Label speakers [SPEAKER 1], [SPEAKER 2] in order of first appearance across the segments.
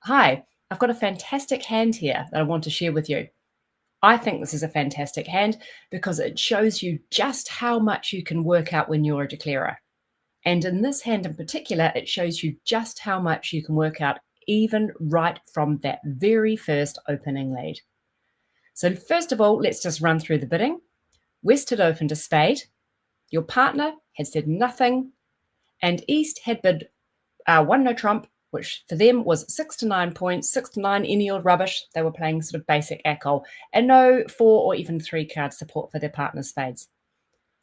[SPEAKER 1] Hi, I've got a fantastic hand here that I want to share with you. I think this is a fantastic hand because it shows you just how much you can work out when you're a declarer. And in this hand in particular, it shows you just how much you can work out even right from that very first opening lead. So first of all, let's just run through the bidding. West had opened a spade. Your partner had said nothing. And East had bid one no trump, which for them was 6 to 9 points. 6 to 9, any old rubbish. They were playing sort of basic ACOL, and no 4 or even 3 card support for their partner's spades.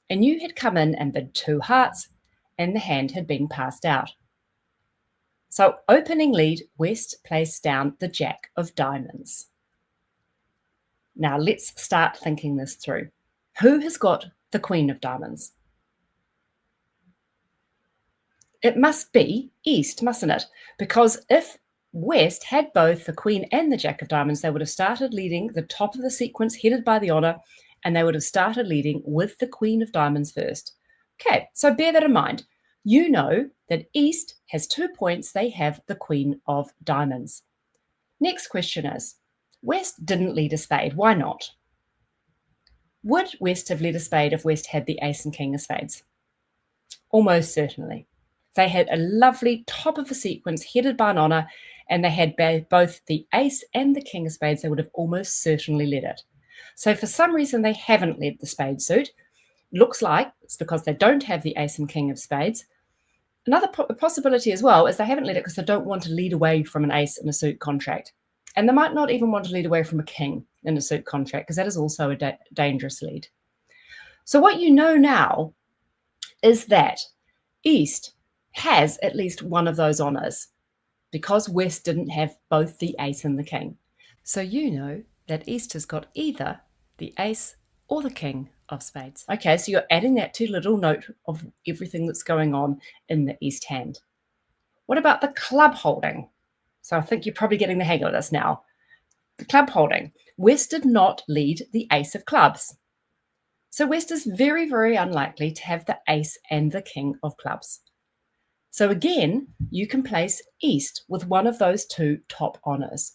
[SPEAKER 1] And you had come in and bid 2 hearts, and the hand had been passed out. So opening lead, West placed down the Jack of Diamonds. Now let's start thinking this through. Who has got the Queen of Diamonds? It must be East, mustn't it? Because if West had both the Queen and the Jack of Diamonds, they would have started leading the top of the sequence, headed by the Honour, and they would have started leading with the Queen of Diamonds first. Okay, so bear that in mind. You know that East has 2 points, they have the Queen of Diamonds. Next question is, West didn't lead a spade, why not? Would West have led a spade if West had the Ace and King of Spades? Almost certainly. They had a lovely top of the sequence headed by an Honour, and they had both the Ace and the King of Spades. They would have almost certainly led it. So for some reason, they haven't led the spade suit. Looks like it's because they don't have the Ace and King of Spades. Another possibility as well is they haven't led it because they don't want to lead away from an Ace in a suit contract. And they might not even want to lead away from a King in a suit contract because that is also a dangerous lead. So what you know now is that East has at least one of those honours because West didn't have both the Ace and the King. So you know that East has got either the Ace or the King of Spades. Okay, so you're adding that to a little note of everything that's going on in the East hand. What about the club holding? So I think you're probably getting the hang of this now. The club holding. West did not lead the Ace of Clubs. So West is very, very unlikely to have the Ace and the King of Clubs. So again, you can place East with one of those 2 top honours.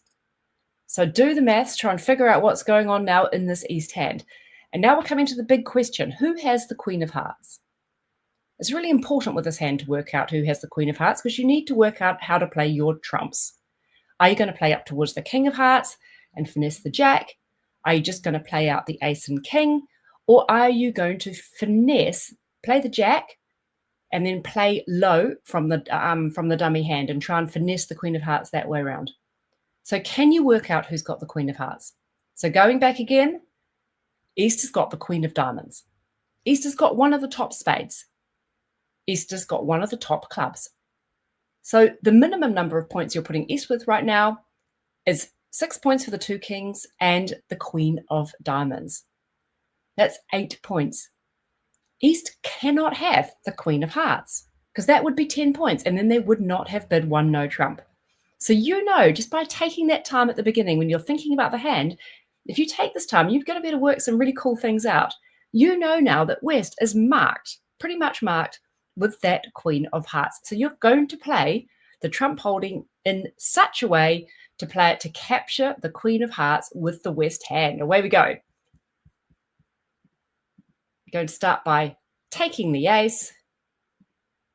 [SPEAKER 1] So do the maths, try and figure out what's going on now in this East hand. And now we're coming to the big question. Who has the Queen of Hearts? It's really important with this hand to work out who has the Queen of Hearts because you need to work out how to play your trumps. Are you going to play up towards the King of Hearts and finesse the Jack? Are you just going to play out the Ace and King? Or are you going to finesse, play the Jack, and then play low from the dummy hand and try and finesse the Queen of Hearts that way around? So can you work out who's got the Queen of Hearts? So going back again, East has got the Queen of Diamonds. East has got one of the top spades. East has got one of the top clubs. So the minimum number of points you're putting East with right now is 6 points for the 2 kings and the Queen of Diamonds. That's 8 points. East cannot have the Queen of Hearts because that would be 10 points and then they would not have bid 1 no trump. So you know, just by taking that time at the beginning when you're thinking about the hand, if you take this time, you're going to be able to work some really cool things out. You know now that West is marked, pretty much marked with that Queen of Hearts. So you're going to play the trump holding in such a way to play it to capture the Queen of Hearts with the West hand. Away we go. Going to start by taking the Ace,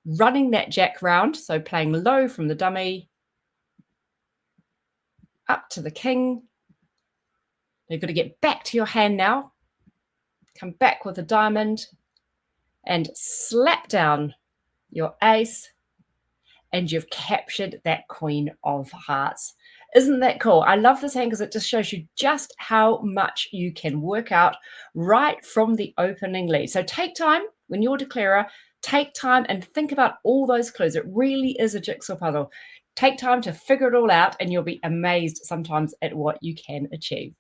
[SPEAKER 1] running that Jack round, so playing low from the dummy, up to the King. You've got to get back to your hand now, come back with a diamond, and slap down your Ace, and you've captured that Queen of Hearts. Isn't that cool? I love this hand because it just shows you just how much you can work out right from the opening lead. So take time when you're declarer, take time and think about all those clues. It really is a jigsaw puzzle. Take time to figure it all out and you'll be amazed sometimes at what you can achieve.